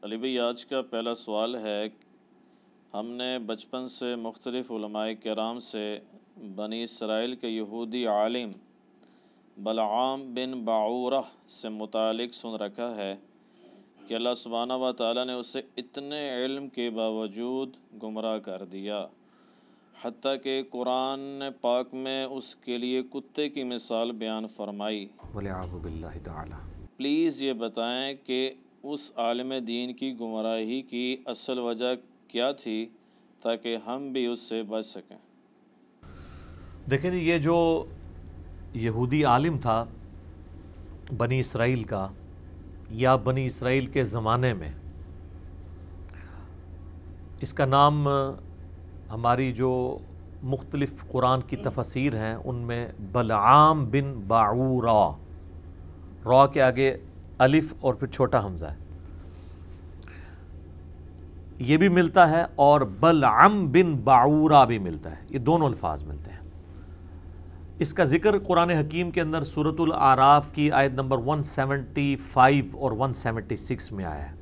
علی بھائی، آج کا پہلا سوال ہے، ہم نے بچپن سے مختلف علماء کرام سے بنی اسرائیل کے یہودی عالم بلعام بن باعورہ سے متعلق سن رکھا ہے کہ اللہ سبحانہ و تعالیٰ نے اسے اتنے علم کے باوجود گمراہ کر دیا، حتیٰ کہ قرآن پاک میں اس کے لیے کتے کی مثال بیان فرمائی۔ وَلِعَاذُ بِاللَّهِ تعالیٰ۔ پلیز یہ بتائیں کہ اس عالم دین کی گمراہی کی اصل وجہ کیا تھی تاکہ ہم بھی اس سے بچ سکیں۔ دیکھیں جی، یہ جو یہودی عالم تھا بنی اسرائیل کا یا بنی اسرائیل کے زمانے میں، اس کا نام ہماری جو مختلف قرآن کی تفاسیر ہیں ان میں بلعام بن باعورہ، را کے آگے الف اور پھر چھوٹا حمزہ ہے، یہ بھی ملتا ہے، اور بلعم بن باعورہ بھی ملتا ہے، یہ دونوں الفاظ ملتے ہیں۔ اس کا ذکر قرآن حکیم کے اندر سورۃ الاعراف کی آیت نمبر 175 اور 176 میں آیا ہے۔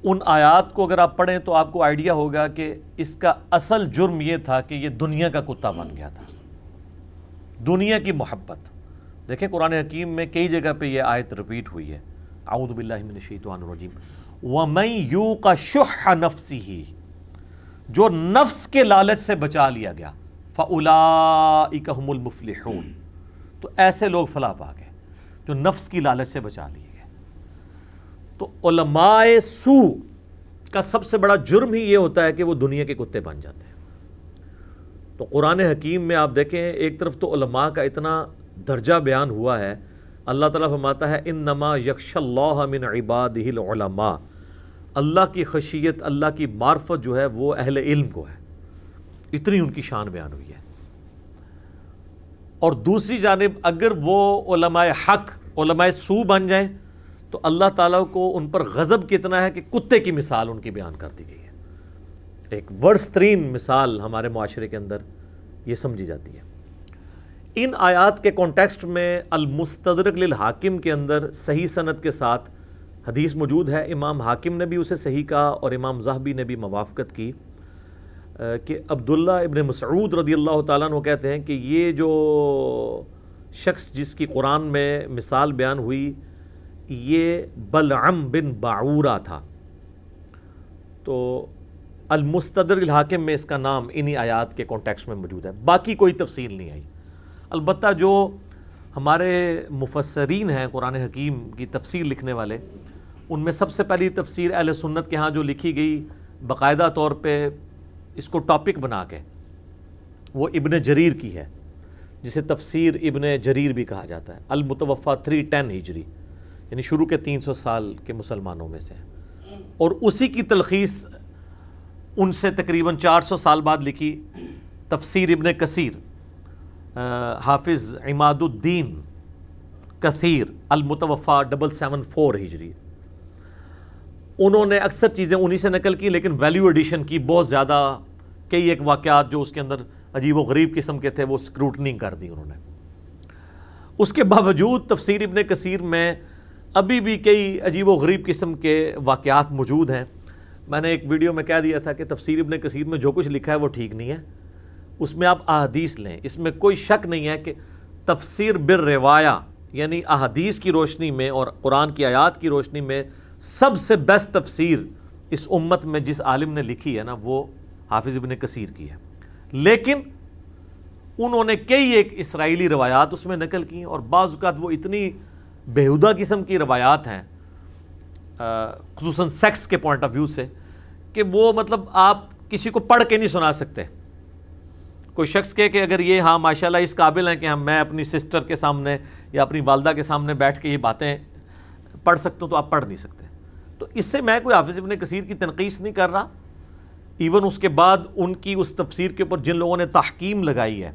ان آیات کو اگر آپ پڑھیں تو آپ کو آئیڈیا ہوگا کہ اس کا اصل جرم یہ تھا کہ یہ دنیا کا کتا بن گیا تھا، دنیا کی محبت۔ دیکھیں قرآن حکیم میں کئی جگہ پہ یہ آیت ریپیٹ ہوئی ہے، اعوذ باللہ من الشیطان الرجیم، وَمَن یُوقَ شُحَّ نَفْسِهِ، جو نفس کے لالچ سے بچا لیا گیا، فَأُولَئِكَ هُمُ الْمُفْلِحُونَ، تو ایسے لوگ فلاح پا گئے جو نفس کی لالچ سے بچا لیے گئے۔ تو علماء سوء کا سب سے بڑا جرم ہی یہ ہوتا ہے کہ وہ دنیا کے کتے بن جاتے ہیں۔ تو قرآن حکیم میں آپ دیکھیں، ایک طرف تو علماء کا اتنا درجہ بیان ہوا ہے، اللہ تعالیٰ فرماتا ہے انما یخشی اللہ من عبادہ العلماء، اللہ کی خشیت، اللہ کی معرفت جو ہے وہ اہل علم کو ہے، اتنی ان کی شان بیان ہوئی ہے۔ اور دوسری جانب اگر وہ علماء حق علماء سوء بن جائیں تو اللہ تعالیٰ کو ان پر غضب کتنا ہے کہ کتے کی مثال ان کی بیان کر دی گئی ہے۔ ایک ورس ترین مثال ہمارے معاشرے کے اندر یہ سمجھی جاتی ہے۔ ان آیات کے کانٹیکسٹ میں المستدرک للحاکم کے اندر صحیح سند کے ساتھ حدیث موجود ہے، امام حاکم نے بھی اسے صحیح کہا اور امام ذہبی نے بھی موافقت کی، کہ عبداللہ ابن مسعود رضی اللہ تعالیٰ عنہ کہتے ہیں کہ یہ جو شخص جس کی قرآن میں مثال بیان ہوئی یہ بلعم بن باعورہ تھا۔ تو المستدرک الحاکم میں اس کا نام انہی آیات کے کانٹیکسٹ میں موجود ہے، باقی کوئی تفصیل نہیں آئی۔ البتہ جو ہمارے مفسرین ہیں قرآن حکیم کی تفسیر لکھنے والے، ان میں سب سے پہلی تفسیر اہل سنت کے ہاں جو لکھی گئی باقاعدہ طور پہ اس کو ٹاپک بنا کے، وہ ابن جریر کی ہے، جسے تفسیر ابن جریر بھی کہا جاتا ہے، المتوفہ 310 ہجری، یعنی شروع کے 300 سال کے مسلمانوں میں سے، اور اسی کی تلخیص ان سے تقریباً 400 سال بعد لکھی تفسیر ابن کثیر، حافظ عماد الدین کثیر، المتوفہ 774 ہجری۔ انہوں نے اکثر چیزیں انہی سے نقل کی، لیکن ویلیو ایڈیشن کی بہت زیادہ، کئی ایک واقعات جو اس کے اندر عجیب و غریب قسم کے تھے وہ اسکروٹنی کر دی انہوں نے۔ اس کے باوجود تفسیر ابن کثیر میں ابھی بھی کئی عجیب و غریب قسم کے واقعات موجود ہیں۔ میں نے ایک ویڈیو میں کہہ دیا تھا کہ تفسیر ابن کثیر میں جو کچھ لکھا ہے وہ ٹھیک نہیں ہے، اس میں آپ احادیث لیں، اس میں کوئی شک نہیں ہے کہ تفسیر بالروایہ یعنی احادیث کی روشنی میں اور قرآن کی آیات کی روشنی میں سب سے بیسٹ تفسیر اس امت میں جس عالم نے لکھی ہے نا وہ حافظ ابن کثیر کی ہے، لیکن انہوں نے کئی ایک اسرائیلی روایات اس میں نقل کی، اور بعض اوقات وہ اتنی بےہودہ قسم کی روایات ہیں خصوصاً سیکس کے پوائنٹ آف ویو سے کہ وہ مطلب آپ کسی کو پڑھ کے نہیں سنا سکتے۔ کوئی شخص کہے کہ اگر یہ ہاں ماشاءاللہ اس قابل ہیں کہ میں اپنی سسٹر کے سامنے یا اپنی والدہ کے سامنے بیٹھ کے یہ باتیں پڑھ سکتا ہوں، تو آپ پڑھ نہیں سکتے۔ تو اس سے میں کوئی حافظ ابن کثیر کی تنقیص نہیں کر رہا، ایون اس کے بعد ان کی اس تفسیر کے اوپر جن لوگوں نے تحکیم لگائی ہے،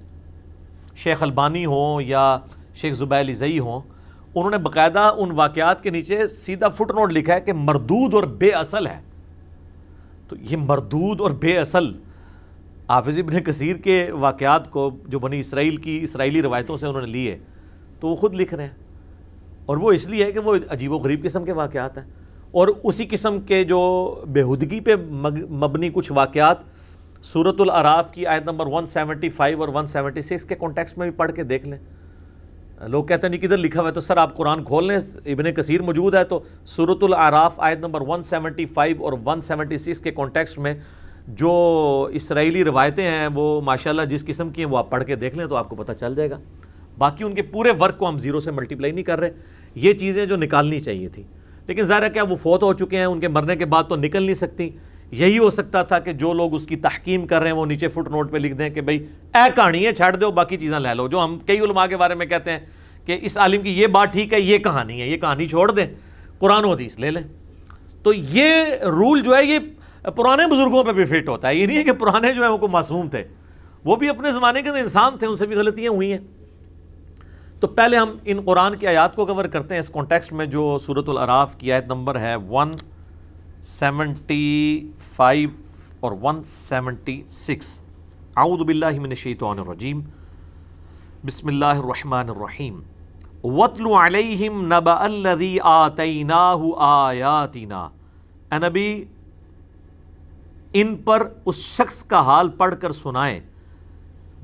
شیخ البانی ہوں یا شیخ زبیل زئی ہوں، انہوں نے باقاعدہ ان واقعات کے نیچے سیدھا فٹ نوٹ لکھا ہے کہ مردود اور بے اصل ہے۔ تو یہ مردود اور بے اصل حافظ ابن کثیر کے واقعات کو جو بنی اسرائیل کی اسرائیلی روایتوں سے انہوں نے لیے تو وہ خود لکھ رہے ہیں، اور وہ اس لیے ہے کہ وہ عجیب و غریب قسم کے واقعات ہیں، اور اسی قسم کے جو بےہودگی پہ مبنی کچھ واقعات سورۃ الاعراف کی آیت نمبر 175 اور 176 کے کانٹیکسٹ میں بھی پڑھ کے دیکھ لیں. لوگ کہتے ہیں نہیں کدھر لکھا ہوا ہے، تو سر آپ قرآن کھول لیں، ابن کثیر موجود ہے، تو سورۃ الاعراف آیت نمبر 175 اور 176 کے کانٹیکسٹ میں جو اسرائیلی روایتیں ہیں وہ ماشاءاللہ جس قسم کی ہیں وہ آپ پڑھ کے دیکھ لیں تو آپ کو پتہ چل جائے گا. باقی ان کے پورے ورک کو ہم زیرو سے ملٹیپلائی نہیں کر رہے، یہ چیزیں جو نکالنی چاہیے تھی، لیکن ظاہر ہے کیا وہ فوت ہو چکے ہیں، ان کے مرنے کے بعد تو نکل نہیں سکتی. یہی ہو سکتا تھا کہ جو لوگ اس کی تحکیم کر رہے ہیں وہ نیچے فٹ نوٹ پہ لکھ دیں کہ بھئی اے کہانی ہے چھڑ دو، باقی چیزیں لے لو. جو ہم کئی علماء کے بارے میں کہتے ہیں کہ اس عالم کی یہ بات ٹھیک ہے، یہ کہانی ہے، یہ کہانی چھوڑ دیں، قرآن و حدیث لے لیں. تو یہ رول جو ہے یہ پرانے بزرگوں پہ بھی فٹ ہوتا ہے. یہ نہیں ہے کہ پرانے جو ہیں وہ کوئی معصوم تھے، وہ بھی اپنے زمانے کے انسان تھے، ان سے بھی غلطیاں ہوئی ہیں. تو پہلے ہم ان قرآن کی آیات کو کور کرتے ہیں اس کانٹیکسٹ میں جو سورۃ الاعراف کی آیت نمبر ہے 175 اور 176. اعوذ باللہ من الشیطان الرجیم، بسم اللہ الرحمن الرحیم. وَاتْلُ عَلَيْهِمْ نَبَأَ الَّذِي آتَيْنَاهُ آیَاتِنَا. اے نبی ان پر اس شخص کا حال پڑھ کر سنائیں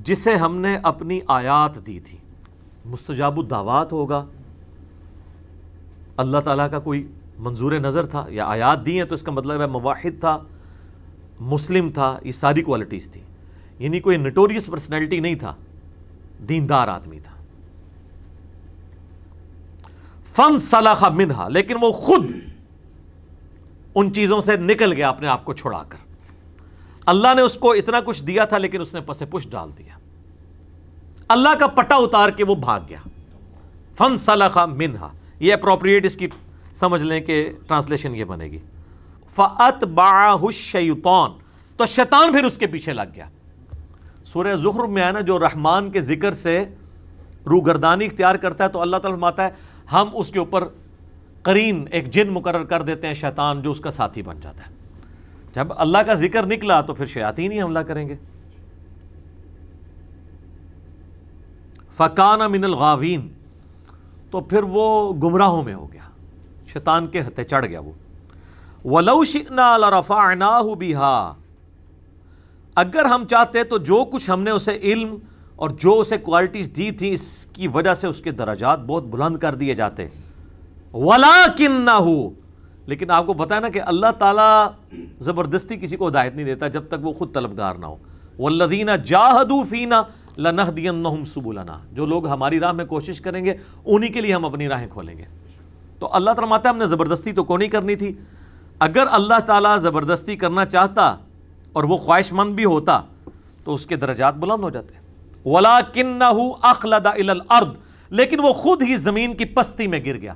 جسے ہم نے اپنی آیات دی تھی. مستجاب الدعوات ہوگا، اللہ تعالیٰ کا کوئی منظور نظر تھا، یا آیات دی ہیں تو اس کا مطلب ہے موحد تھا، مسلم تھا، یہ ساری کوالٹیز تھی. یعنی کوئی نٹوریس پرسنالٹی نہیں تھا، دیندار آدمی تھا. فَانْسَلَخَ مِنْهَا، لیکن وہ خود ان چیزوں سے نکل گیا اپنے آپ کو چھڑا کر. اللہ نے اس کو اتنا کچھ دیا تھا لیکن اس نے پس پش ڈال دیا، اللہ کا پٹا اتار کے وہ بھاگ گیا. فَانْسَلَخَ مِنْهَا، یہ اپروپریٹ اس کی سمجھ لیں کہ ٹرانسلیشن یہ بنے گی. فَأَتْبَعَهُ الشَّيْطَانُ، تو شیطان پھر اس کے پیچھے لگ گیا. سورہ زخرف میں ہے نا جو رحمان کے ذکر سے روگردانی اختیار کرتا ہے تو اللہ تعالیٰ فرماتا ہے ہم اس کے اوپر قرین ایک جن مقرر کر دیتے ہیں شیطان جو اس کا ساتھی بن جاتا ہے. جب اللہ کا ذکر نکلا تو پھر شیاطین ہی حملہ کریں گے. فَكَانَ مِنَ الْغَاوِينَ، تو پھر وہ گمراہوں میں ہو گیا، شیطان کے ہتھے چڑھ گیا وہ. وَلَوْ شِئْنَا لَرَفَعْنَاهُ بِهَا، اگر ہم چاہتے تو جو کچھ ہم نے اسے علم اور جو اسے کوالٹیز دی تھی اس کی وجہ سے اس کے درجات بہت بلند کر دیے جاتے. وَلَكِنَّهُ، لیکن آپ کو پتا ہے نا کہ اللہ تعالیٰ زبردستی کسی کو ہدایت نہیں دیتا جب تک وہ خود طلبگار نہ ہو. وَالَّذِينَ جَاهَدُوا فِينَا لَنَهْدِيَنَّهُمْ سُبُلَنَا، جو لوگ ہماری راہ میں کوشش کریں گے انہی کے لیے ہم اپنی راہیں کھولیں گے. تو اللہ تعالیٰ فرماتا ہے ہم نے زبردستی تو کو نہیں کرنی تھی. اگر اللہ تعالیٰ زبردستی کرنا چاہتا اور وہ خواہش مند بھی ہوتا تو اس کے درجات بلند ہو جاتے. وَلَكِنَّهُ أَخْلَدَ إِلَى الْأَرْضِ، لیکن وہ خود ہی زمین کی پستی میں گر گیا.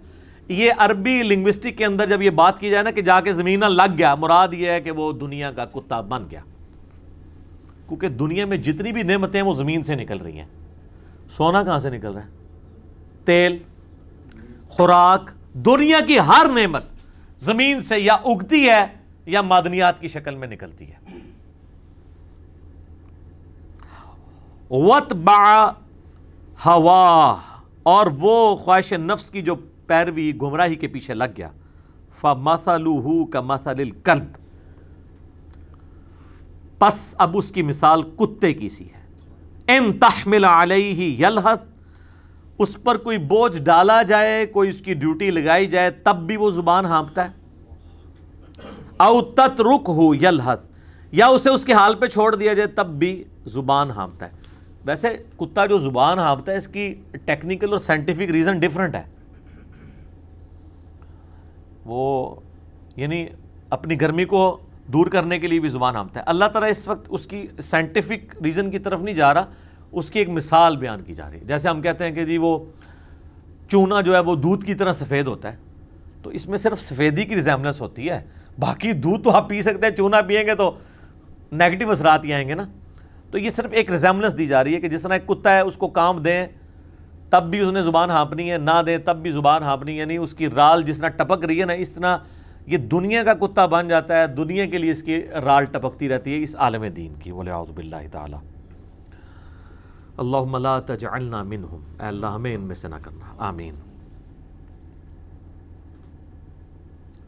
یہ عربی لنگوسٹک کے اندر جب یہ بات کی جائے نا کہ جا کے زمین لگ گیا، مراد یہ ہے کہ وہ دنیا کا کتا بن گیا. کیونکہ دنیا میں جتنی بھی نعمتیں وہ زمین سے نکل رہی ہیں. سونا کہاں سے نکل رہا ہے؟ تیل، خوراک، دنیا کی ہر نعمت زمین سے یا اگتی ہے یا معدنیات کی شکل میں نکلتی ہے. وَاتْبَعَ هَوَاهُ، اور وہ خواہش نفس کی جو پیروی گمراہی کے پیچھے لگ گیا. فَمَثَلُهُ كَمَثَلِ الْكَلْبِ، پس اب اس کی مثال کتے کی سی ہے. اِن تَحْمِلْ عَلَيْهِ يَلْهَثْ، اس پر کوئی بوجھ ڈالا جائے، کوئی اس کی ڈیوٹی لگائی جائے تب بھی وہ زبان ہانپتا ہے. اَوْ تَتْرُكْهُ يَلْهَثْ، یا اسے اس کے حال پہ چھوڑ دیا جائے تب بھی زبان ہانپتا ہے. ویسے کتا جو زبان ہانپتا ہے اس کی ٹیکنیکل اور سائنٹیفک ریزن ڈیفرنٹ ہے. وہ یعنی اپنی گرمی کو دور کرنے کے لیے بھی زبان ہانپتا ہے. اللہ تعالیٰ اس وقت اس کی سائنٹیفک ریزن کی طرف نہیں جا رہا، اس کی ایک مثال بیان کی جا رہی ہے. جیسے ہم کہتے ہیں کہ جی وہ چونا جو ہے وہ دودھ کی طرح سفید ہوتا ہے، تو اس میں صرف سفیدی کی ریزیمبلنس ہوتی ہے، باقی دودھ تو آپ پی سکتے ہیں، چونا پیئیں گے تو نیگیٹو اثرات ہی آئیں گے نا. تو یہ صرف ایک ریزیمبلنس دی جا رہی ہے کہ جس طرح ایک کتا ہے اس کو کام دیں تب بھی اس نے زبان ہانپنی ہے، نہ دیں تب بھی زبان ہانپنی ہے. یعنی اس کی رال جس طرح ٹپک رہی ہے نا، اس طرح یہ دنیا کا کتا بن جاتا ہے، دنیا کے لیے اس کی رال ٹپکتی رہتی ہے اس عالم دین کی. وَلِعَوْذُ بِاللَّهِ تعالی. اللہم لا تجعلنا منہم، اے اللہ ہمیں ان میں سے نہ کرنا، آمین.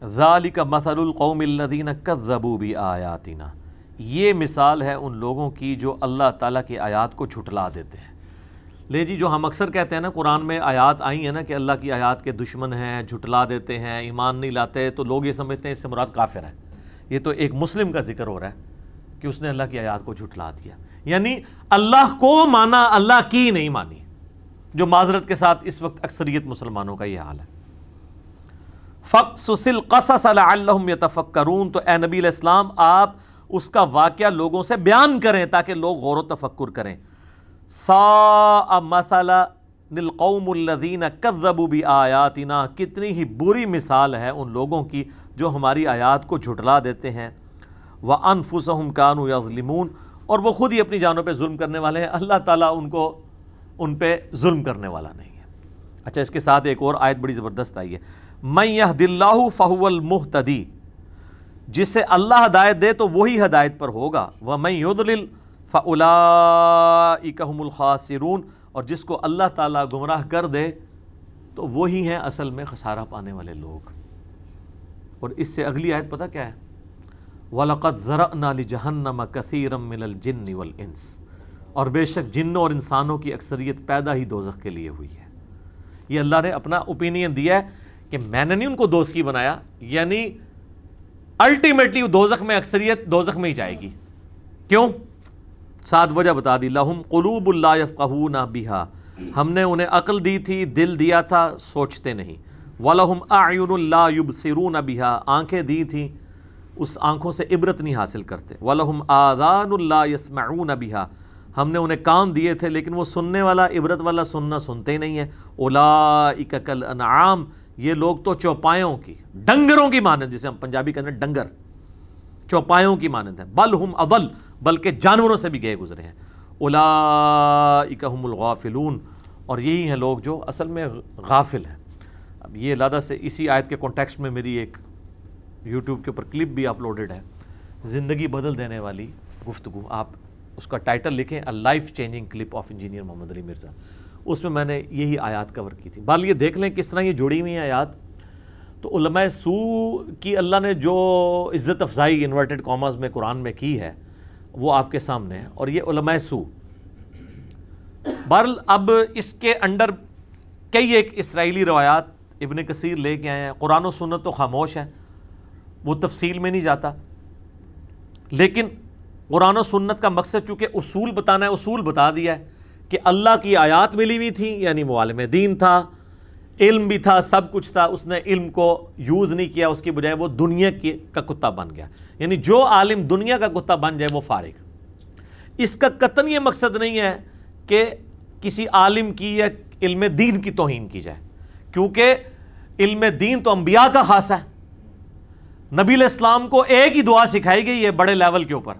ذالک مثل القوم الذین کذبوا بآیاتنا، یہ مثال ہے ان لوگوں کی جو اللہ تعالیٰ کی آیات کو جھٹلا دیتے ہیں۔ لے جی، جو ہم اکثر کہتے ہیں نا قرآن میں آیات آئی ہیں نا کہ اللہ کی آیات کے دشمن ہیں، جھٹلا دیتے ہیں، ایمان نہیں لاتے، تو لوگ یہ سمجھتے ہیں اس سے مراد کافر ہے۔ یہ تو ایک مسلم کا ذکر ہو رہا ہے کہ اس نے اللہ کی آیات کو جھٹلا دیا، یعنی اللہ کو مانا، اللہ کی نہیں مانی، جو معذرت کے ساتھ اس وقت اکثریت مسلمانوں کا یہ حال ہے۔ فَقْصُصِ الْقَصَصَ لَعَلَّهُمْ يَتَفَكَّرُونَ، تو اے نبی علیہ السلام آپ اس کا واقعہ لوگوں سے بیان کریں تاکہ لوگ غور و تفکر کریں۔ سَاءَ مَثَلًا لِلْقَوْمُ الَّذِينَ كَذَّبُوا بِآيَاتِنَا، کتنی ہی بری مثال ہے ان لوگوں کی جو ہماری آیات کو جھٹلا دیتے ہیں۔ وَأَنفُسَهُمْ كَانُوا يَظْلِمُونَ، اور وہ خود ہی اپنی جانوں پہ ظلم کرنے والے ہیں، اللہ تعالیٰ ان پہ ظلم کرنے والا نہیں ہے۔ اچھا، اس کے ساتھ ایک اور آیت بڑی زبردست آئی ہے، مَن يَهْدِ اللَّهُ فَهُوَ الْمُهْتَدِي، جسے اللہ ہدایت دے تو وہی ہدایت پر ہوگا، وَمَن يُضْلِلْ فَأُولَٰئِكَ هُمُ الْخَاسِرُونَ، اور جس کو اللہ تعالیٰ گمراہ کر دے تو وہی ہیں اصل میں خسارہ پانے والے لوگ۔ اور اس سے اگلی آیت پتہ کیا ہے؟ وَلَقَدْ ذَرَأْنَا لِجَهَنَّمَ كَثِيرًا مِنَ الْجِنِّ وَالْإِنسِ، اور بے شک جنوں اور انسانوں کی اکثریت پیدا ہی دوزخ کے لیے ہوئی ہے۔ یہ اللہ نے اپنا اوپینین دیا ہے کہ میں نے نہیں ان کو دوزخ کی بنایا، یعنی الٹیمیٹلی دوزخ میں اکثریت دوزخ میں ہی جائے گی۔ کیوں؟ ساتھ وجہ بتا دی، لَهُمْ قُلُوبٌ لَا يَفْقَهُونَ بِهَا، ہم نے انہیں عقل دی تھی، دل دیا تھا، سوچتے نہیں۔ وَلَهُمْ أَعْيُنٌ لَا يُبْصِرُونَ بِهَا، آنکھیں دی تھیں، اس آنکھوں سے عبرت نہیں حاصل کرتے۔ وَلَهُمْ آذَانٌ لَا يَسْمَعُونَ بِهَا، ہم نے انہیں کان دیے تھے لیکن وہ سننے والا، عبرت والا سننا سنتے ہی نہیں ہیں۔ أُولَٰئِكَ كَالْأَنْعَامِ، یہ لوگ تو چوپایوں کی، ڈنگروں کی مانند، جسے ہم پنجابی کہتے ہیں ڈنگر، چوپایوں کی مانند ہیں۔ بل ہم اضل، بلکہ جانوروں سے بھی گئے گزرے ہیں۔ اولئک هم الغافلون، اور یہی ہیں لوگ جو اصل میں غافل ہیں۔ اب یہ علیحدہ سے اسی آیت کے کانٹیکسٹ میں میری ایک یوٹیوب کے اوپر کلپ بھی اپلوڈڈ ہے، زندگی بدل دینے والی گفتگو، آپ اس کا ٹائٹل لکھیں a life changing clip of engineer Muhammad Ali Mirza, اس میں نے یہی آیات کور کی تھی۔ بال یہ دیکھ لیں کس طرح یہ جوڑی ہوئی ہیں آیات۔ تو علماء سو کی اللہ نے جو عزت افزائی انورٹڈ کاماز میں قرآن میں کی ہے وہ آپ کے سامنے ہے، اور یہ علماء سو۔ بہرحال اب اس کے انڈر کئی ایک اسرائیلی روایات ابن کثیر لے کے آئے ہیں، قرآن و سنت تو خاموش ہے، وہ تفصیل میں نہیں جاتا، لیکن قرآن و سنت کا مقصد چونکہ اصول بتانا ہے، اصول بتا دیا ہے کہ اللہ کی آیات ملی ہوئی تھی، یعنی معالم دین تھا، علم بھی تھا، سب کچھ تھا، اس نے علم کو یوز نہیں کیا، اس کی بجائے وہ دنیا کا کتا بن گیا۔ یعنی جو عالم دنیا کا کتا بن جائے وہ فارغ۔ اس کا قطعاً یہ مقصد نہیں ہے کہ کسی عالم کی یا علم دین کی توہین کی جائے، کیونکہ علم دین تو انبیاء کا خاصہ ہے۔ نبی علیہ السلام کو ایک ہی دعا سکھائی گئی ہے بڑے لیول کے اوپر،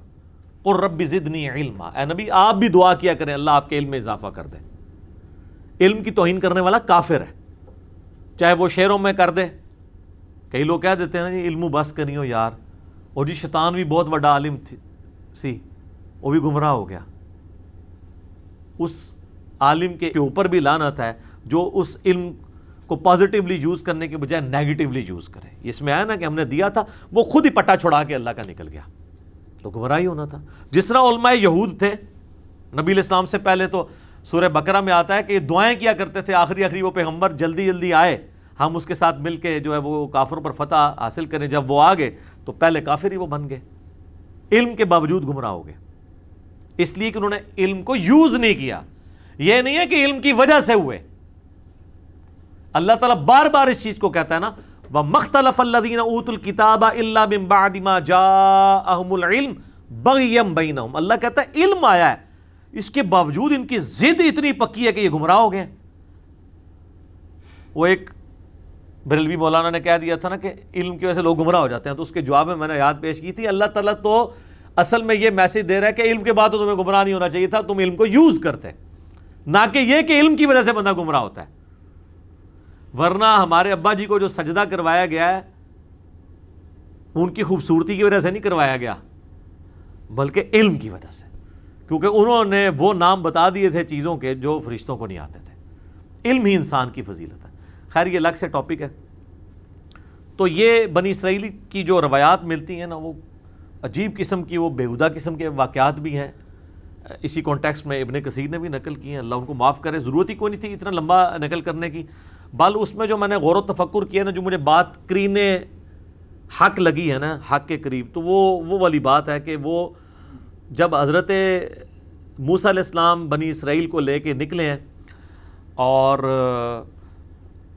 قُل رب زدنی علما، اے نبی آپ بھی دعا کیا کریں اللہ آپ کے علم میں اضافہ کر دے۔ علم کی توہین کرنے والا کافر ہے، چاہے وہ شعروں میں کر دے۔ کئی لوگ کہہ دیتے ہیں نا جی علم بس کریو یار، اور جی شیطان بھی بہت بڑا عالم سی، وہ بھی گمراہ ہو گیا۔ اس عالم کے اوپر بھی لعنت ہے جو اس علم کو پازیٹیولی یوز کرنے کے بجائے نیگیٹیولی یوز کرے۔ اس میں آیا نا کہ ہم نے دیا تھا، وہ خود ہی پٹا چھڑا کے اللہ کا نکل گیا، تو گمراہی ہونا تھا۔ جس طرح علماء یہود تھے نبی علیہ السلام سے پہلے، تو سورہ بقرہ میں آتا ہے کہ یہ دعائیں کیا کرتے تھے آخری وہ پیغمبر جلدی جلدی آئے، ہم اس کے ساتھ مل کے جو ہے وہ کافروں پر فتح حاصل کریں۔ جب وہ آگے تو پہلے کافر ہی وہ بن گئے، علم کے باوجود گمراہ ہو گئے، اس لیے کہ انہوں نے علم کو یوز نہیں کیا۔ یہ نہیں ہے کہ علم کی وجہ سے ہوئے، اللہ تعالیٰ بار بار اس چیز کو کہتا ہے نا، وَمَخْتَلَفَ الَّذِينَ أُوتُوا الْكِتَابَ إِلَّا مِن بَعْدِ مَا جَاءَهُمُ الْعِلْمُ بَغْيًا بَيْنَهُمْ، اللہ کہتا ہے علم آیا ہے، اس کے باوجود ان کی ضد اتنی پکی ہے کہ یہ گمراہ ہو گئے۔ وہ ایک بریلوی مولانا نے کہہ دیا تھا نا کہ علم کی وجہ سے لوگ گمراہ ہو جاتے ہیں، تو اس کے جواب میں میں نے یاد پیش کی تھی، اللہ تعالیٰ تو اصل میں یہ میسج دے رہا ہے کہ علم کے بعد تو تمہیں گمراہ نہیں ہونا چاہیے تھا، تم علم کو یوز کرتے، نہ کہ یہ کہ علم کی وجہ سے بندہ گمراہ ہوتا ہے۔ ورنہ ہمارے ابا جی کو جو سجدہ کروایا گیا ہے ان کی خوبصورتی کی وجہ سے نہیں کروایا گیا، بلکہ علم کی وجہ سے، کیونکہ انہوں نے وہ نام بتا دیے تھے چیزوں کے جو فرشتوں کو نہیں آتے تھے۔ علم ہی انسان کی فضیلت ہے۔ خیر یہ الگ سے ٹاپک ہے۔ تو یہ بنی اسرائیل کی جو روایات ملتی ہیں نا، وہ عجیب قسم کی، وہ بیہودہ قسم کے واقعات بھی ہیں. اسی کانٹیکسٹ میں ابن کثیر نے بھی نقل کی ہیں، اللہ ان کو معاف کرے. ضرورت ہی کوئی نہیں تھی اتنا لمبا نقل کرنے کی. بل اس میں جو میں نے غور و تفکر کیا نا، جو مجھے بات کرین حق لگی ہے نا، حق کے قریب، تو وہ والی بات ہے کہ وہ جب حضرت موسیٰ علیہ السلام بنی اسرائیل کو لے کے نکلے ہیں، اور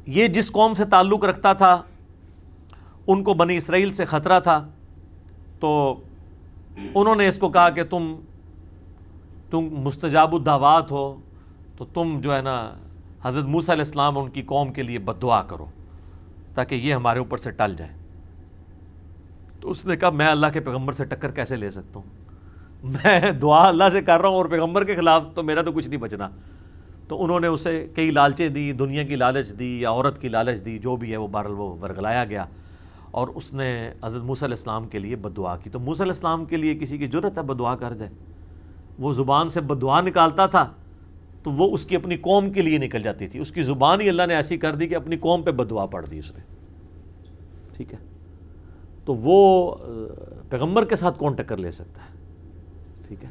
یہ جس قوم سے تعلق رکھتا تھا ان کو بنی اسرائیل سے خطرہ تھا، تو انہوں نے اس کو کہا کہ تم مستجاب الدعوات ہو، تو تم جو ہے نا حضرت موسیٰ علیہ السلام ان کی قوم کے لیے بد دعا کرو تاکہ یہ ہمارے اوپر سے ٹل جائے. تو اس نے کہا میں اللہ کے پیغمبر سے ٹکر کیسے لے سکتا ہوں، میں دعا اللہ سے کر رہا ہوں اور پیغمبر کے خلاف، تو میرا تو کچھ نہیں بچنا. تو انہوں نے اسے کئی لالچیں دی، دنیا کی لالچ دی یا عورت کی لالچ دی، جو بھی ہے وہ بہرحال وہ ورگلایا گیا، اور اس نے حضرت موسیٰ علیہ السلام کے لیے بد دعا کی. تو موسیٰ علیہ السلام کے لیے کسی کی جرأت ہے بد دعا کر دے؟ وہ زبان سے بد دعا نکالتا تھا تو وہ اس کی اپنی قوم کے لیے نکل جاتی تھی. اس کی زبان ہی اللہ نے ایسی کر دی کہ اپنی قوم پہ بد دعا پڑھ دی اس نے. ٹھیک ہے، تو وہ پیغمبر کے ساتھ کون ٹکر لے سکتا ہے؟ ٹھیک ہے،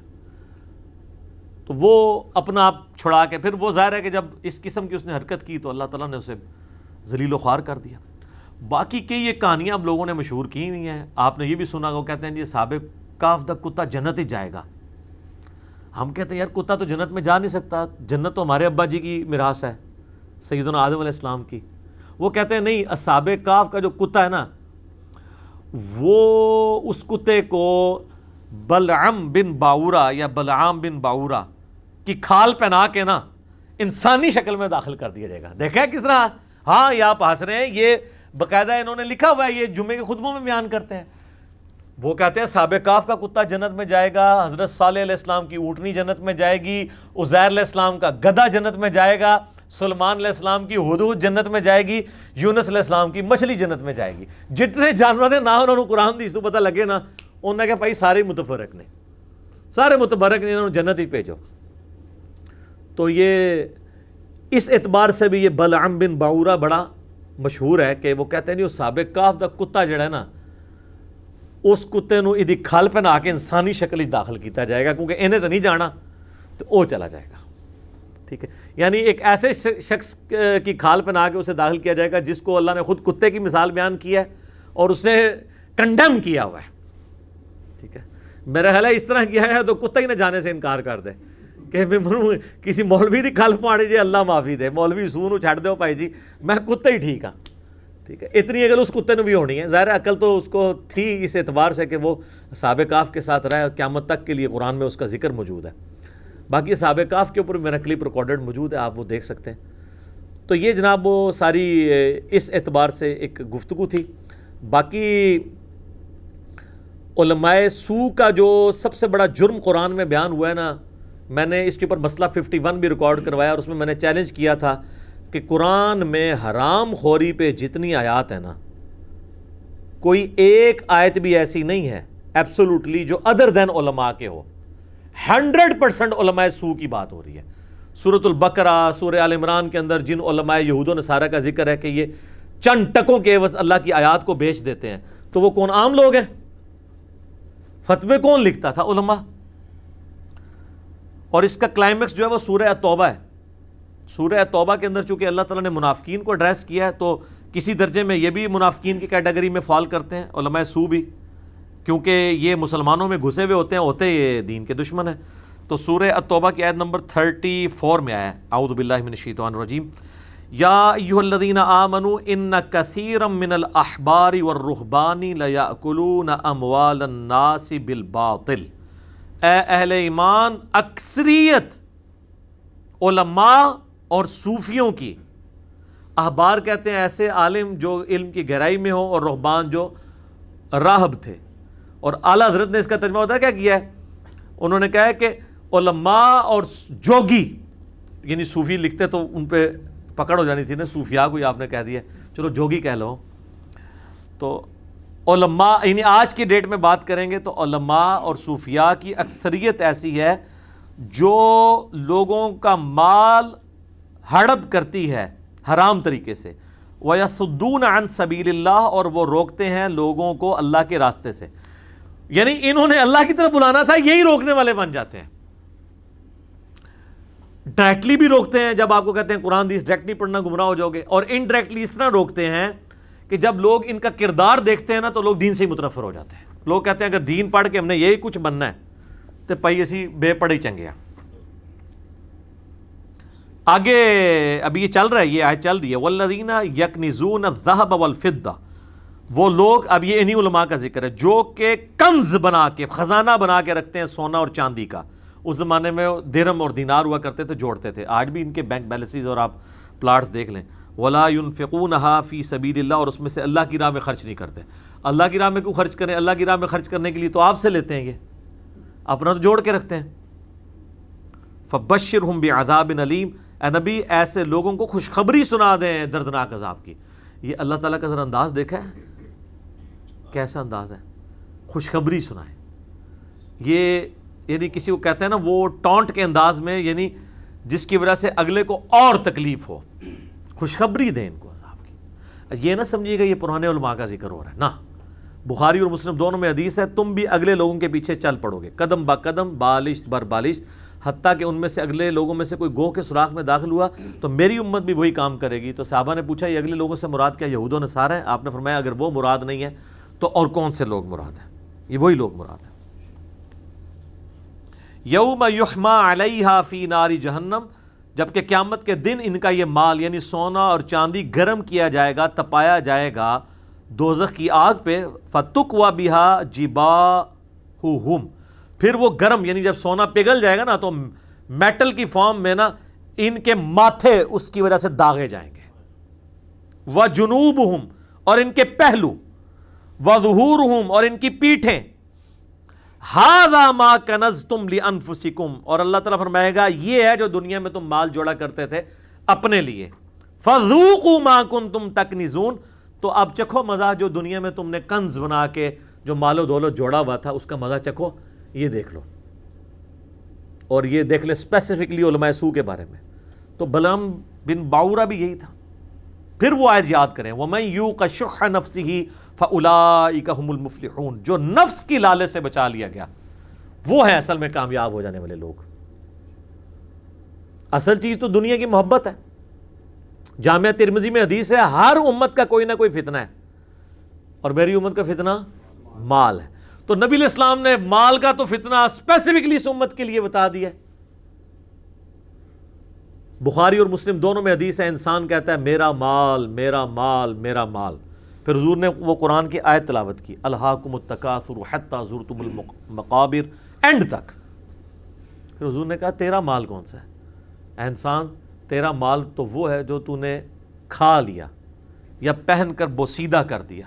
تو وہ اپنا آپ چھڑا کے پھر وہ ظاہر ہے کہ جب اس قسم کی اس نے حرکت کی تو اللہ تعالیٰ نے اسے ذلیل و خوار کر دیا. باقی کئی یہ کہانیاں اب لوگوں نے مشہور کی ہوئی ہیں. آپ نے یہ بھی سنا، وہ کہتے ہیں جی صحابہ کہف دا کتا جنت ہی جائے گا. ہم کہتے ہیں یار کتا تو جنت میں جا نہیں سکتا، جنت تو ہمارے ابا جی کی میراث ہے، سیدنا آدم علیہ السلام کی. وہ کہتے ہیں نہیں، اصحاب کہف کا جو کتا ہے نا، وہ اس کتے کو بلعم بن باورا یا بلعام بن باورا کی کھال پہنا کے نا انسانی شکل میں داخل کر دیا جائے گا. دیکھیں کس طرح، ہاں یہ آپ ہنس رہے ہیں، یہ باقاعدہ انہوں نے لکھا ہوا ہے، یہ جمعے کے خطبوں میں بیان کرتے ہیں. وہ کہتے ہیں صحابہ کہف کا کتا جنت میں جائے گا، حضرت صالح علیہ السلام کی اونٹنی جنت میں جائے گی، عزیر علیہ السلام کا گدھا جنت میں جائے گا، سلیمان علیہ السلام کی ہدہد جنت میں جائے گی، یونس علیہ السلام کی مچھلی جنت میں جائے گی. جتنے جانور تھے نا انہوں نے قرآن دی اس تو پتہ لگے نا، انہوں نے کہا بھائی سارے متفرق نے، سارے متبرک نے، انہوں نے جنت ہی بھیجو. تو یہ اس اعتبار سے بھی یہ بلعم بن باورا بڑا مشہور ہے کہ وہ کہتے ہیں نہیں، وہ صحابہ کہف دا کتا جڑا ہے نا، اس کتے نو ادھی کھال پہنا کے انسانی شکل ہی داخل کیتا جائے گا، کیونکہ انہیں تو نہیں جانا تو وہ چلا جائے گا. ٹھیک ہے، یعنی ایک ایسے شخص کی کھال پہنا کے اسے داخل کیا جائے گا جس کو اللہ نے خود کتے کی مثال بیان کی ہے اور اسے کنڈیم کیا ہوا ہے. ٹھیک ہے، میرا خیال ہے اس طرح کیا ہے تو کتا ہی نہ جانے سے انکار کر دے کہ کسی مولوی دی کھال پاڑی جی اللہ معافی دے، مولوی سونو چھڑ دو بھائی جی، میں کتا ہی ٹھیک ہاں. ٹھیک ہے، اتنی اگر اس کتے نے بھی ہونی ہے، ظاہر عقل تو اس کو تھی اس اعتبار سے کہ وہ صحابہ کہف کے ساتھ رہے، قیامت تک کے لیے قرآن میں اس کا ذکر موجود ہے. باقی صحابہ کہف کے اوپر میرا کلپ ریکارڈڈ موجود ہے، آپ وہ دیکھ سکتے ہیں. تو یہ جناب وہ ساری اس اعتبار سے ایک گفتگو تھی. باقی علماء سو کا جو سب سے بڑا جرم قرآن میں بیان ہوا ہے نا، میں نے اس کے اوپر مسئلہ 51 بھی ریکارڈ کروایا، اور اس میں نے چیلنج کیا تھا کہ قرآن میں حرام خوری پہ جتنی آیات ہیں نا، کوئی ایک آیت بھی ایسی نہیں ہے ایبسولوٹلی جو ادر دین علماء کے ہو. 100% علماء سو کی بات ہو رہی ہے. سورۃ البقرہ، سورہ آل عمران کے اندر جن علماء یہود و نصارہ کا ذکر ہے کہ یہ چند ٹکوں کے عوض اللہ کی آیات کو بیچ دیتے ہیں، تو وہ کون عام لوگ ہیں؟ فتوے کون لکھتا تھا؟ علماء. اور اس کا کلائمیکس جو ہے وہ سورہ توبہ ہے. سورہ توبہ کے اندر چونکہ اللہ تعالیٰ نے منافقین کو ایڈریس کیا ہے، تو کسی درجے میں یہ بھی منافقین کی کیٹیگری میں فال کرتے ہیں علماء سو بھی، کیونکہ یہ مسلمانوں میں گھسے ہوئے ہوتے یہ دین کے دشمن ہیں. تو سورہ التوبہ کی آیت نمبر 34 میں آیا ہے، اعوذ باللہ من الشیطان الرجیم، یا ایھا الذین آمنوا ان کثیرا من الاحبار والرہبان لیأکلون اموال الناس بالباطل. اے اہل ایمان، اکثریت علماء اور صوفیوں کی، احبار کہتے ہیں ایسے عالم جو علم کی گہرائی میں ہوں، اور رہبان جو راہب تھے. اور اعلیٰ حضرت نے اس کا ترجمہ ہوتا ہے کیا کیا ہے؟ انہوں نے کہا ہے کہ علماء اور جوگی، یعنی صوفی لکھتے تو ان پہ پکڑ ہو جانی تھی نا، صوفیاء کو آپ نے کہہ دیا، چلو جوگی کہہ لو. تو علماء، یعنی آج کی ڈیٹ میں بات کریں گے تو علماء اور صوفیاء کی اکثریت ایسی ہے جو لوگوں کا مال ہڑپ کرتی ہے حرام طریقے سے، وَيَصُدُّونَ عَن سَبِيلِ اللَّهِ، اور وہ روکتے ہیں لوگوں کو اللہ کے راستے سے. یعنی انہوں نے اللہ کی طرف بلانا تھا، یہی روکنے والے بن جاتے ہیں. ڈائریکٹلی بھی روکتے ہیں، جب آپ کو کہتے ہیں قرآن حدیث ڈائریکٹلی پڑھنا گمراہ ہو جاؤ گے، اور انڈائریکٹلی اس طرح روکتے ہیں کہ جب لوگ ان کا کردار دیکھتے ہیں نا تو لوگ دین سے ہی متنفر ہو جاتے ہیں. لوگ کہتے ہیں اگر دین پڑھ کے ہم نے یہی کچھ بننا ہے تو پائی اسی بے پڑھے چنگے ہیں. آگے ابھی یہ چل رہا ہے، یہ آیت چل رہی ہے والذین یکنزون الذهب والفضہ. وہ لوگ، اب یہ انہی علماء کا ذکر ہے جو کہ کنز بنا کے، خزانہ بنا کے رکھتے ہیں سونا اور چاندی کا. اس زمانے میں درہم اور دینار ہوا کرتے تھے، جوڑتے تھے. آج بھی ان کے بینک بیلنسز اور آپ پلاٹس دیکھ لیں. ولا ينفقونها فی سبیل اللہ، اور اس میں سے اللہ کی راہ میں خرچ نہیں کرتے. اللہ کی راہ میں کیوں خرچ کریں؟ اللہ کی راہ میں خرچ کرنے کے لیے تو آپ سے لیتے ہیں، یہ اپنا تو جوڑ کے رکھتے ہیں. فبشرہم بعذاب علیم، اے نبی ایسے لوگوں کو خوشخبری سنا دیں دردناک عذاب کی. یہ اللہ تعالیٰ کا ذرا انداز دیکھا ہے کیسا انداز ہے، خوشخبری سنائیں. یہ یعنی کسی کو کہتے ہیں نا وہ ٹونٹ کے انداز میں، یعنی جس کی وجہ سے اگلے کو اور تکلیف ہو، خوشخبری دیں ان کو عذاب کی. یہ نہ سمجھیے گا یہ پرانے علماء کا ذکر ہو رہا ہے، نہ. بخاری اور مسلم دونوں میں حدیث ہے تم بھی اگلے لوگوں کے پیچھے چل پڑو گے قدم با قدم، بالشت بر بالشت، حتیٰ کہ ان میں سے اگلے لوگوں میں سے کوئی گوہ کے سوراخ میں داخل ہوا تو میری امت بھی وہی کام کرے گی. تو صحابہ نے پوچھا یہ اگلے لوگوں سے مراد کیا یہود و نصارہ ہیں؟ آپ نے فرمایا اگر وہ مراد نہیں ہے تو اور کون سے لوگ مراد ہیں؟ یہ وہی لوگ مراد ہیں. یوم یحما علیہا فی نار جہنم، جبکہ قیامت کے دن ان کا یہ مال یعنی سونا اور چاندی گرم کیا جائے گا، تپایا جائے گا دوزخ کی آگ پہ. فتقوی بہا جباہہم، پھر وہ گرم یعنی جب سونا پگھل جائے گا نا تو میٹل کی فارم میں نا ان کے ماتھے اس کی وجہ سے داغے جائیں گے. وجنوبہم، اور ان کے پہلو، وظہورہم، اور ان کی پیٹھیں. ھذا ما کنزتم لانفسکم، اور اللہ تعالیٰ فرمائے گا یہ ہے جو دنیا میں تم مال جوڑا کرتے تھے اپنے لیے. فذوقوا ما کنتم تکنزون، تو اب چکھو مزہ جو دنیا میں تم نے کنز بنا کے جو مال و دولت جوڑا ہوا تھا اس کا مزہ چکھو. یہ دیکھ لو. اور یہ دیکھ لے اسپیسیفکلی علماء سو کے بارے میں تو بلعام بن باورہ بھی یہی تھا. پھر وہ آیت یاد کریں وَمَن یُوقَ شُحَّ نَفْسِهِ فَأُولَٰئِکَ هُمُ الْمُفْلِحُونَ، جو نفس کی لالچ سے بچا لیا گیا وہ ہے اصل میں کامیاب ہو جانے والے لوگ. اصل چیز تو دنیا کی محبت ہے. جامعہ ترمذی میں حدیث ہے ہر امت کا کوئی نہ کوئی فتنہ ہے، اور میری امت کا فتنہ مال ہے. تو نبی علیہ السلام نے مال کا تو فتنہ اسپیسیفکلی اس امت کے لیے بتا دیا. بخاری اور مسلم دونوں میں حدیث ہے انسان کہتا ہے میرا مال میرا مال میرا مال. پھر حضور نے وہ قرآن کی آیت تلاوت کی الہاکم التکاثر حتی زرتم المقابر، اینڈ تک. پھر حضور نے کہا تیرا مال کون سا ہے؟ اے انسان تیرا مال تو وہ ہے جو تو نے کھا لیا یا پہن کر بوسیدہ کر دیا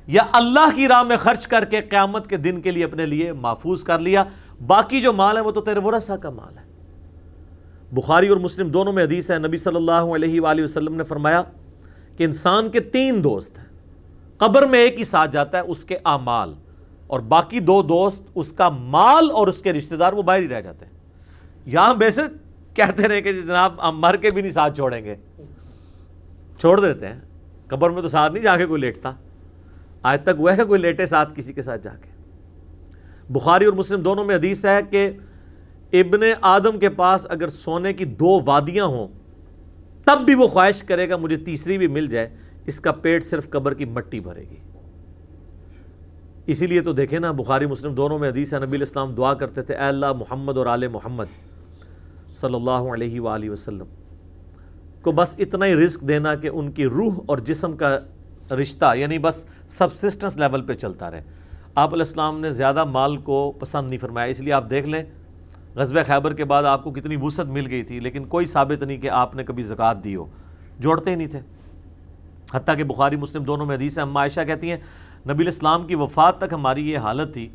یا اللہ کی راہ میں خرچ کر کے قیامت کے دن کے لیے اپنے لیے محفوظ کر لیا. باقی جو مال ہے وہ تو تیرے ورثہ کا مال ہے. بخاری اور مسلم دونوں میں حدیث ہے نبی صلی اللہ علیہ وآلہ وسلم نے فرمایا کہ انسان کے 3 دوست ہیں. قبر میں ایک ہی ساتھ جاتا ہے اس کے اعمال، اور باقی 2 دوست اس کا مال اور اس کے رشتہ دار وہ باہر ہی رہ جاتے ہیں. یہاں بیسک کہتے رہے کہ جناب ہم مر کے بھی نہیں ساتھ چھوڑیں گے، چھوڑ دیتے ہیں. قبر میں تو ساتھ نہیں جا کے کوئی لیٹتا. آج تک وہ ہے کہ کوئی لیٹے ساتھ کسی کے ساتھ جا کے. بخاری اور مسلم دونوں میں حدیث ہے کہ ابن آدم کے پاس اگر سونے کی 2 وادیاں ہوں تب بھی وہ خواہش کرے گا مجھے تیسری بھی مل جائے. اس کا پیٹ صرف قبر کی مٹی بھرے گی. اسی لیے تو دیکھیں نا بخاری مسلم دونوں میں حدیث ہے نبی علیہ السلام دعا کرتے تھے اے اللہ محمد اور آل محمد صلی اللہ علیہ وآلہ وسلم کو بس اتنا ہی رزق دینا کہ ان کی روح اور جسم کا رشتہ یعنی بس سبسسٹنس لیول پہ چلتا رہے. آپ علیہ السلام نے زیادہ مال کو پسند نہیں فرمایا. اس لیے آپ دیکھ لیں غزوہ خیبر کے بعد آپ کو کتنی وسعت مل گئی تھی لیکن کوئی ثابت نہیں کہ آپ نے کبھی زکوٰۃ دی ہو، جوڑتے ہی نہیں تھے. حتیٰ کہ بخاری مسلم دونوں میں حدیث ہے اما عائشہ کہتی ہیں نبی علیہ السلام کی وفات تک ہماری یہ حالت تھی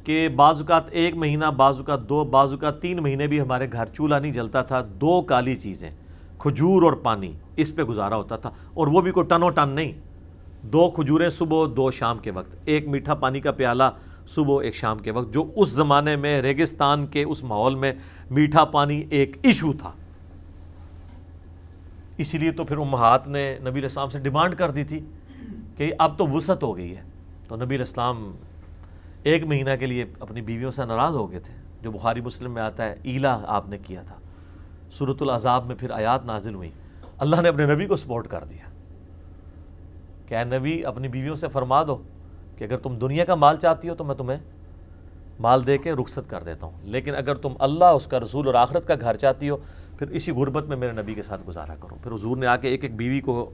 کہ بعض اوقات 1 مہینہ، بعض اوقات 2، بعض اوقات 3 مہینے بھی ہمارے گھر چولہا نہیں جلتا تھا. 2 کالی چیزیں کھجور اور پانی، اس پہ گزارا ہوتا تھا. اور وہ بھی کوئی ٹن و ٹن نہیں، 2 کھجوریں صبح 2 شام کے وقت، 1 میٹھا پانی کا پیالہ صبح 1 شام کے وقت. جو اس زمانے میں ریگستان کے اس ماحول میں میٹھا پانی ایک ایشو تھا. اسی لیے تو پھر امہات نے نبی علیہ السلام سے ڈیمانڈ کر دی تھی کہ اب تو وسعت ہو گئی ہے. تو نبی علیہ السلام 1 مہینہ کے لیے اپنی بیویوں سے ناراض ہو گئے تھے، جو بخاری مسلم میں آتا ہے. ایلا آپ نے کیا تھا. سورۃ الاحزاب میں پھر آیات نازل ہوئی. اللہ نے اپنے نبی کو سپورٹ کر دیا کہ اے نبی اپنی بیویوں سے فرما دو کہ اگر تم دنیا کا مال چاہتی ہو تو میں تمہیں مال دے کے رخصت کر دیتا ہوں، لیکن اگر تم اللہ، اس کا رسول اور آخرت کا گھر چاہتی ہو پھر اسی غربت میں میرے نبی کے ساتھ گزارا کرو. پھر حضور نے آ کے ایک بیوی کو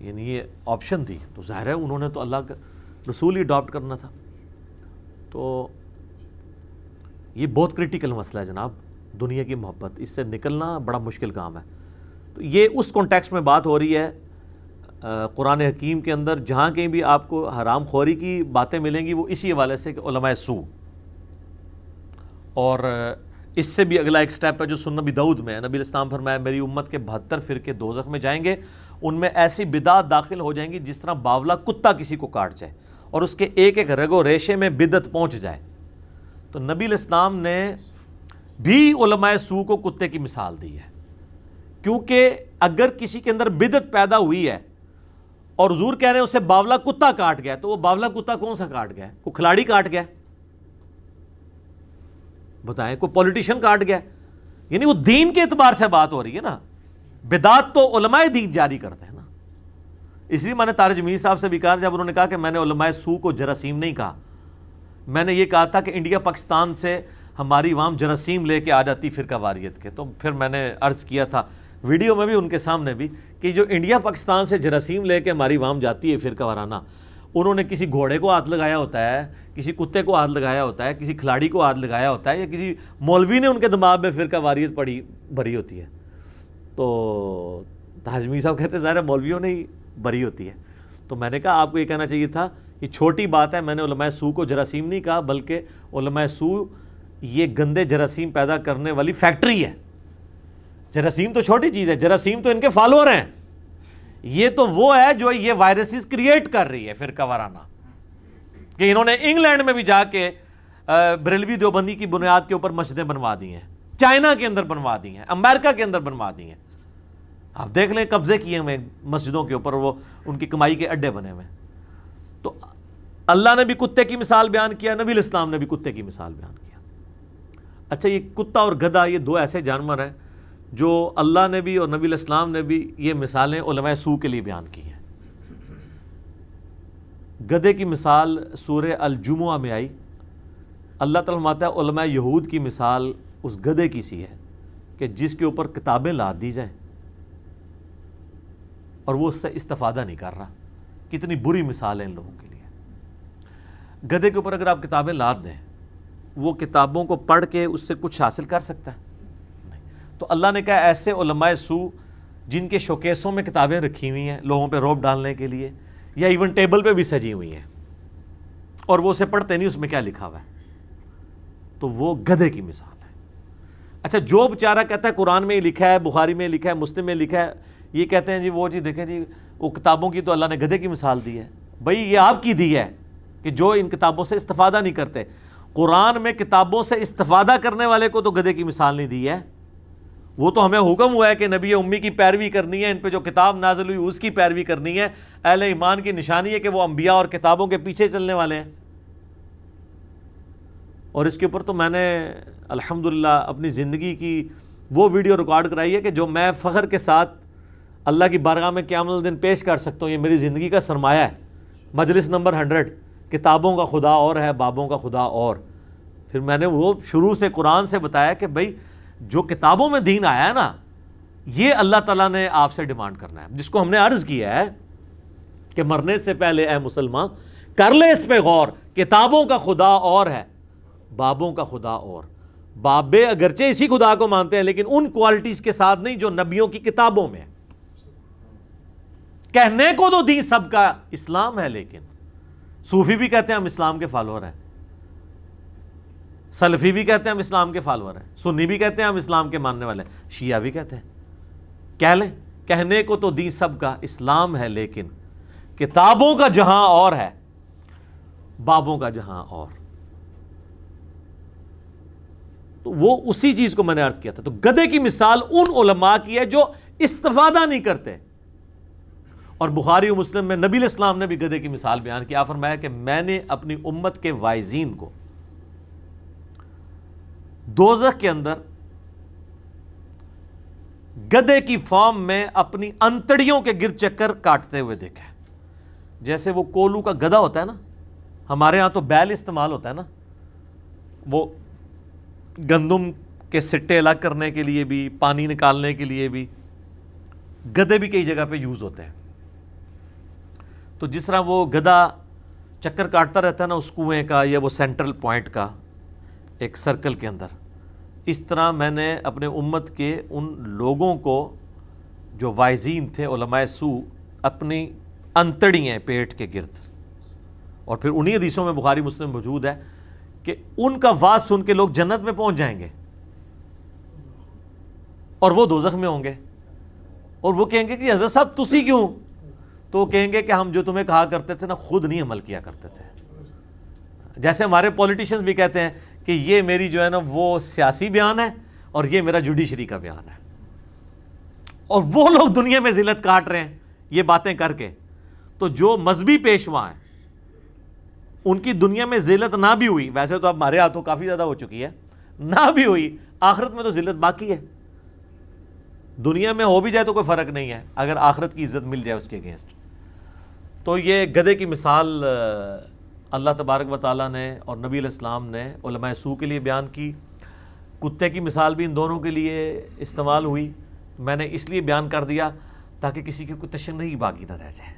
یعنی یہ آپشن دی. تو ظاہر ہے انہوں نے تو اللہ کا رسول ہی اڈاپٹ کرنا تھا. تو یہ بہت کرٹیکل مسئلہ ہے جناب، دنیا کی محبت، اس سے نکلنا بڑا مشکل کام ہے. تو یہ اس کانٹیکسٹ میں بات ہو رہی ہے قرآن حکیم کے اندر، جہاں کہیں بھی آپ کو حرام خوری کی باتیں ملیں گی وہ اسی حوالے سے کہ علماء سو. اور اس سے بھی اگلا ایک سٹیپ ہے جو سنن نبی داؤد میں ہے. نبی علیہ السلام فرمایا میری امت کے 72 فرقے دوزخ میں جائیں گے، ان میں ایسی بدعت داخل ہو جائیں گی جس طرح باولا کتا کسی کو کاٹ جائے اور اس کے ایک ایک رگ و ریشے میں بدعت پہنچ جائے. تو نبی علیہ السلام نے بھی علماء سو کو کتے کی مثال دی ہے، کیونکہ اگر کسی کے اندر بدعت پیدا ہوئی ہے اور حضور کہہ رہے ہیں اسے باولا کتا کاٹ گیا، تو وہ باولا کتا کون سا کاٹ گیا؟ کوئی کھلاڑی کاٹ گیا؟ بتائیں، کوئی پولیٹیشین کاٹ گیا؟ یعنی وہ دین کے اعتبار سے بات ہو رہی ہے نا. بدعت تو علماء دین جاری کرتے ہیں نا. اس لیے میں نے طارق جمیل صاحب سے بھی کہا جب انہوں نے کہا کہ میں نے علماء سو کو جراثیم نہیں کہا، میں نے یہ کہا تھا کہ انڈیا پاکستان سے ہماری عوام جراثیم لے کے آ جاتی فرقہ واریت کے. تو پھر میں نے عرض کیا تھا ویڈیو میں بھی ان کے سامنے بھی کہ جو انڈیا پاکستان سے جراثیم لے کے ہماری عوام جاتی ہے فرقہ وارانہ، انہوں نے کسی گھوڑے کو ہاتھ لگایا ہوتا ہے، کسی کتے کو ہاتھ لگایا ہوتا ہے، کسی کھلاڑی کو ہاتھ لگایا ہوتا ہے، یا کسی مولوی نے ان کے دماغ میں فرقہ واریت بھری ہوتی ہے. تو حاجمی صاحب کہتے ہیں ظاہر مولویوں نے ہی بھری ہوتی ہے. تو میں نے کہا آپ کو یہ کہنا چاہیے تھا یہ چھوٹی بات ہے، میں نے علماء سو کو جراثیم نہیں کہا، بلکہ علماء سو یہ گندے جراثیم پیدا کرنے والی فیکٹری ہے. جراثیم تو چھوٹی چیز ہے، جراثیم تو ان کے فالوور ہیں. یہ تو وہ ہے جو یہ وائرسز کریٹ کر رہی ہے فرقہ وارانہ، کہ انہوں نے انگلینڈ میں بھی جا کے بریلوی دیوبندی کی بنیاد کے اوپر مسجدیں بنوا دی ہیں، چائنا کے اندر بنوا دی ہیں، امریکہ کے اندر بنوا دی ہیں. آپ دیکھ لیں قبضے کیے ہوئے مسجدوں کے اوپر، وہ ان کی کمائی کے اڈے بنے ہوئے. تو اللہ نے بھی کتے کی مثال بیان کیا، نبی علیہ السلام نے بھی کتے کی مثال بیان کیا. اچھا، یہ کتا اور گدھا یہ دو ایسے جانور ہیں جو اللہ نے بھی اور نبی علیہ السلام نے بھی یہ مثالیں علماء سو کے لیے بیان کی ہیں. گدھے کی مثال سورہ الجمعہ میں آئی. اللہ تعالیٰ فرماتا ہے علماء یہود کی مثال اس گدھے کی سی ہے کہ جس کے اوپر کتابیں لاد دی جائیں اور وہ اس سے استفادہ نہیں کر رہا. کتنی بری مثال ہے ان لوگوں کے لیے. گدھے کے اوپر اگر آپ کتابیں لاد دیں، وہ کتابوں کو پڑھ کے اس سے کچھ حاصل کر سکتا ہے؟ تو اللہ نے کہا ایسے علماء سو جن کے شوکیسوں میں کتابیں رکھی ہوئی ہیں لوگوں پہ روب ڈالنے کے لیے، یا ایون ٹیبل پہ بھی سجی ہوئی ہیں، اور وہ اسے پڑھتے نہیں اس میں کیا لکھا ہوا ہے، تو وہ گدھے کی مثال ہے. اچھا، جو بیچارہ کہتا ہے قرآن میں ہی لکھا ہے، بخاری میں لکھا ہے، مسلم میں لکھا ہے، یہ کہتے ہیں جی وہ جی دیکھیں جی وہ کتابوں کی تو اللہ نے گدھے کی مثال دی ہے. بھائی یہ آپ کی دی ہے کہ جو ان کتابوں سے استفادہ نہیں کرتے. قرآن میں کتابوں سے استفادہ کرنے والے کو تو گدھے کی مثال نہیں دی ہے. وہ تو ہمیں حکم ہوا ہے کہ نبی امی کی پیروی کرنی ہے، ان پہ جو کتاب نازل ہوئی اس کی پیروی کرنی ہے. اہل ایمان کی نشانی ہے کہ وہ انبیاء اور کتابوں کے پیچھے چلنے والے ہیں. اور اس کے اوپر تو میں نے الحمدللہ اپنی زندگی کی وہ ویڈیو ریکارڈ کرائی ہے کہ جو میں فخر کے ساتھ اللہ کی بارگاہ میں قیامت الدین پیش کر سکتا ہوں. یہ میری زندگی کا سرمایہ ہے. مجلس نمبر 100، کتابوں کا خدا اور ہے، بابوں کا خدا اور. پھر میں نے وہ شروع سے قرآن سے بتایا کہ بھائی جو کتابوں میں دین آیا ہے نا، یہ اللہ تعالیٰ نے آپ سے ڈیمانڈ کرنا ہے، جس کو ہم نے عرض کیا ہے کہ مرنے سے پہلے اے مسلمان کر لے اس پہ غور. کتابوں کا خدا اور ہے، بابوں کا خدا اور. بابے اگرچہ اسی خدا کو مانتے ہیں لیکن ان کوالٹیز کے ساتھ نہیں جو نبیوں کی کتابوں میں ہے. کہنے کو تو دین سب کا اسلام ہے، لیکن صوفی بھی کہتے ہیں ہم اسلام کے فالوور ہیں، سلفی بھی کہتے ہیں ہم اسلام کے فالوور ہیں، سنی بھی کہتے ہیں ہم اسلام کے ماننے والے ہیں، شیعہ بھی کہتے ہیں. کہہ لیں کہنے کو تو دین سب کا اسلام ہے، لیکن کتابوں کا جہاں اور ہے، بابوں کا جہاں اور. تو وہ اسی چیز کو میں نے عرض کیا تھا. تو گدھے کی مثال ان علماء کی ہے جو استفادہ نہیں کرتے. اور بخاری و مسلم میں نبی علیہ السلام نے بھی گدھے کی مثال بیان کی. آپ فرمایا کہ میں نے اپنی امت کے وائزین کو دوزخ کے اندر گدھے کی فارم میں اپنی انتڑیوں کے گرد چکر کاٹتے ہوئے دیکھا ہے. جیسے وہ کولو کا گدھا ہوتا ہے نا, ہمارے ہاں تو بیل استعمال ہوتا ہے نا, وہ گندم کے سٹے الگ کرنے کے لیے بھی, پانی نکالنے کے لیے بھی. گدھے بھی کئی جگہ پہ یوز ہوتے ہیں. تو جس طرح وہ گدھا چکر کاٹتا رہتا ہے نا اس کنویں کا یا وہ سینٹرل پوائنٹ کا ایک سرکل کے اندر, اس طرح میں نے اپنے امت کے ان لوگوں کو جو وائزین تھے علماء سو اپنی انتڑیاں پیٹ کے گرد, اور پھر انہی حدیثوں میں بخاری مسلم موجود ہے کہ ان کا واز سن کے لوگ جنت میں پہنچ جائیں گے اور وہ دوزخ میں ہوں گے, اور وہ کہیں گے کہ حضرت صاحب تسی کیوں؟ تو وہ کہیں گے کہ ہم جو تمہیں کہا کرتے تھے نا خود نہیں عمل کیا کرتے تھے. جیسے ہمارے پولیٹیشنز بھی کہتے ہیں کہ یہ میری جو ہے نا وہ سیاسی بیان ہے اور یہ میرا جوڈیشری کا بیان ہے, اور وہ لوگ دنیا میں ذلت کاٹ رہے ہیں یہ باتیں کر کے. تو جو مذہبی پیشوا ہیں ان کی دنیا میں ذلت نہ بھی ہوئی, ویسے تو اب ہمارے ہاتھوں کافی زیادہ ہو چکی ہے, نہ بھی ہوئی آخرت میں تو ذلت باقی ہے. دنیا میں ہو بھی جائے تو کوئی فرق نہیں ہے اگر آخرت کی عزت مل جائے اس کے اگینسٹ. تو یہ گدھے کی مثال اللہ تبارک و تعالیٰ نے اور نبی علیہ السلام نے علماء سو کے لیے بیان کی. کتے کی مثال بھی ان دونوں کے لیے استعمال ہوئی. میں نے اس لیے بیان کر دیا تاکہ کسی کی کوئی تشنعی باقی نہ رہ جائے.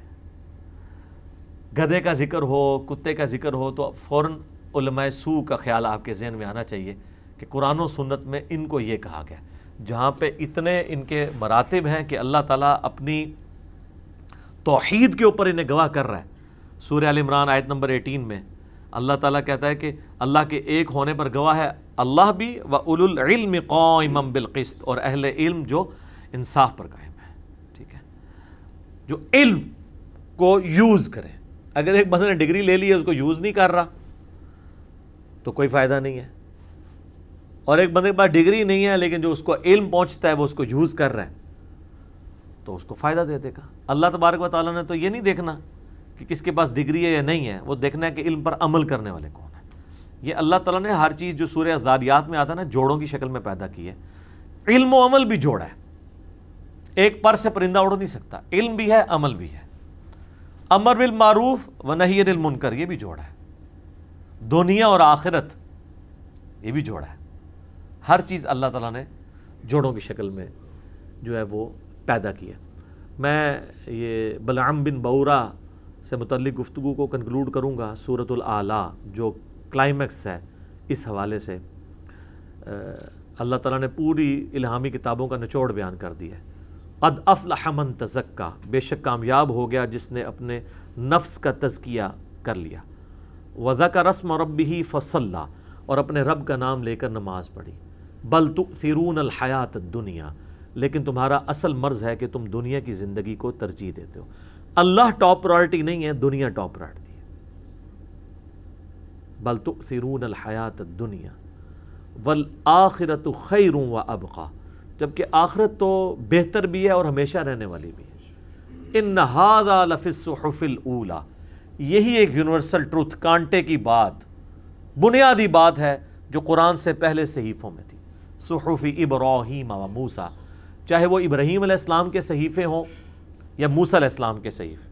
گدھے کا ذکر ہو, کتے کا ذکر ہو تو فوراً علماء سو کا خیال آپ کے ذہن میں آنا چاہیے کہ قرآن و سنت میں ان کو یہ کہا گیا, جہاں پہ اتنے ان کے مراتب ہیں کہ اللہ تعالیٰ اپنی توحید کے اوپر انہیں گواہ کر رہا ہے. سورہ آل عمران آیت نمبر 18 میں اللہ تعالیٰ کہتا ہے کہ اللہ کے ایک ہونے پر گواہ ہے اللہ بھی, وَأُولُو الْعِلْمِ قَائِمًا بِالْقِسْطِ, اور اہل علم جو انصاف پر قائم ہے. ٹھیک ہے, جو علم کو یوز کریں. اگر ایک بندے نے ڈگری لے لی ہے اس کو یوز نہیں کر رہا تو کوئی فائدہ نہیں ہے, اور ایک بندے کے پاس ڈگری نہیں ہے لیکن جو اس کو علم پہنچتا ہے وہ اس کو یوز کر رہا ہے تو اس کو فائدہ دے دے گا. اللہ تبارک و تعالیٰ نے تو یہ نہیں دیکھنا کہ کس کے پاس ڈگری ہے یا نہیں ہے, وہ دیکھنا ہے کہ علم پر عمل کرنے والے کون ہیں. یہ اللہ تعالیٰ نے ہر چیز جو سورہ ذاریات میں آتا ہے نا جوڑوں کی شکل میں پیدا کی ہے. علم و عمل بھی جوڑا ہے, ایک پر سے پرندہ اڑ نہیں سکتا. علم بھی ہے, عمل بھی ہے. امر بالمعروف و نہی عن المنکر یہ بھی جوڑا ہے. دنیا اور آخرت یہ بھی جوڑا ہے. ہر چیز اللہ تعالیٰ نے جوڑوں کی شکل میں جو ہے وہ پیدا کیا. میں یہ بلعام بن بعورہ سے متعلق گفتگو کو کنکلوڈ کروں گا. سورۃ الاعلیٰ جو کلائمیکس ہے اس حوالے سے اللہ تعالیٰ نے پوری الہامی کتابوں کا نچوڑ بیان کر دیا ہے. قد افلح من تزکا, بے شک کامیاب ہو گیا جس نے اپنے نفس کا تزکیہ کر لیا. وذکر اسم ربہ فصلی, اور اپنے رب کا نام لے کر نماز پڑھی. بل تؤثرون الحیات الدنیا, لیکن تمہارا اصل مرض ہے کہ تم دنیا کی زندگی کو ترجیح دیتے ہو. اللہ ٹاپ پرائرٹی نہیں ہے, دنیا ٹاپ پرائرٹی ہے. بل تؤثرون الحیات الدنیا والآخرۃ خیر وابقی, جبکہ آخرت تو بہتر بھی ہے اور ہمیشہ رہنے والی بھی ہے. ان ھذا لفی الصحف الاولی, یہی ایک یونیورسل ٹروتھ, کانٹے کی بات, بنیادی بات ہے جو قرآن سے پہلے صحیفوں میں تھی. صحف ابراہیم و موسیٰ, چاہے وہ ابراہیم علیہ السلام کے صحیفے ہوں یا موسیٰ علیہ السلام کے صحیفے,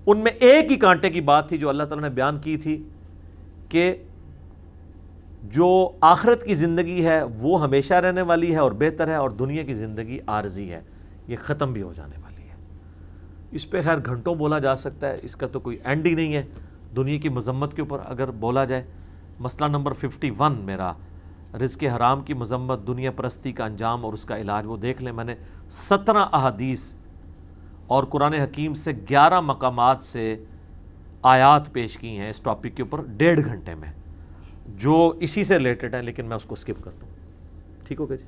ان میں ایک ہی کانٹے کی بات تھی جو اللہ تعالیٰ نے بیان کی تھی کہ جو آخرت کی زندگی ہے وہ ہمیشہ رہنے والی ہے اور بہتر ہے, اور دنیا کی زندگی عارضی ہے, یہ ختم بھی ہو جانے والی ہے. اس پہ خیر گھنٹوں بولا جا سکتا ہے, اس کا تو کوئی اینڈ ہی نہیں ہے. دنیا کی مذمت کے اوپر اگر بولا جائے, مسئلہ نمبر 51 میرا رزق حرام کی مذمت, دنیا پرستی کا انجام اور اس کا علاج, وہ دیکھ لیں. میں نے 17 احادیث اور قرآن حکیم سے 11 مقامات سے آیات پیش کی ہیں اس ٹاپک کے اوپر 1.5 گھنٹے میں, جو اسی سے ریلیٹڈ ہیں, لیکن میں اس کو سکپ کرتا ہوں. ٹھیک ہو گیا جی.